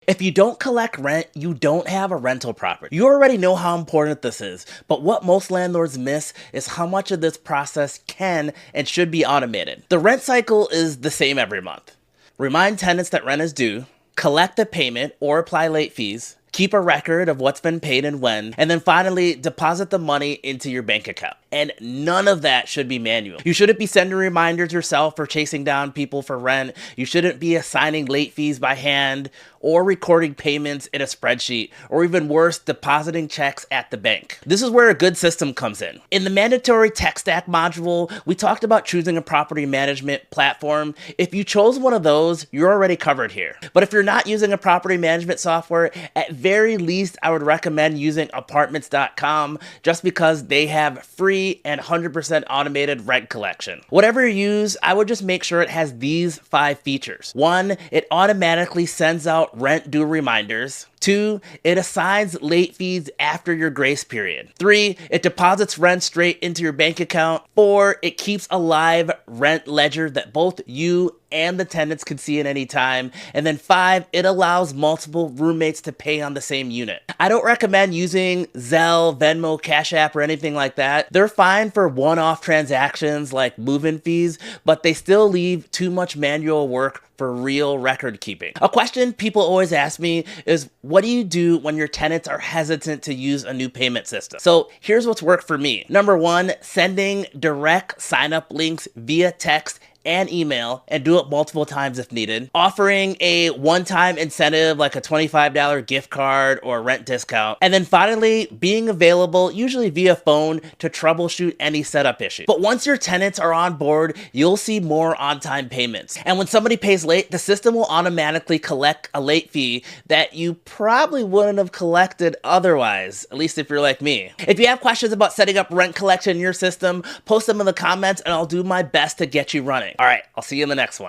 If you don't collect rent, you don't have a rental property. You already know how important this is, but what most landlords miss is how much of this process can and should be automated. The rent cycle is the same every month. Remind tenants that rent is due, collect the payment or apply late fees, keep a record of what's been paid and when, and then finally deposit the money into your bank account. And none of that should be manual. You shouldn't be sending reminders yourself or chasing down people for rent. You shouldn't be assigning late fees by hand or recording payments in a spreadsheet, or even worse, depositing checks at the bank. This is where a good system comes in. In the mandatory tech stack module, we talked about choosing a property management platform. If you chose one of those, you're already covered here. But if you're not using a property management software, at very least, I would recommend using apartments.com just because they have free and 100% automated rent collection. Whatever you use, I would just make sure it has these 5 features. 1, it automatically sends out rent due reminders. 2, it assigns late fees after your grace period. 3, it deposits rent straight into your bank account. 4, it keeps a live rent ledger that both you and the tenants can see at any time. And then 5, it allows multiple roommates to pay on the same unit. I don't recommend using Zelle, Venmo, Cash App, or anything like that. They're fine for one-off transactions like move-in fees, but they still leave too much manual work for real record keeping. A question people always ask me is, what do you do when your tenants are hesitant to use a new payment system? So here's what's worked for me. Number 1, sending direct sign-up links via text and email, and do it multiple times if needed. Offering a one-time incentive like a $25 gift card or rent discount. And then finally, being available, usually via phone, to troubleshoot any setup issue. But once your tenants are on board, you'll see more on-time payments. And when somebody pays late, the system will automatically collect a late fee that you probably wouldn't have collected otherwise, at least if you're like me. If you have questions about setting up rent collection in your system, post them in the comments and I'll do my best to get you running. All right, I'll see you in the next one.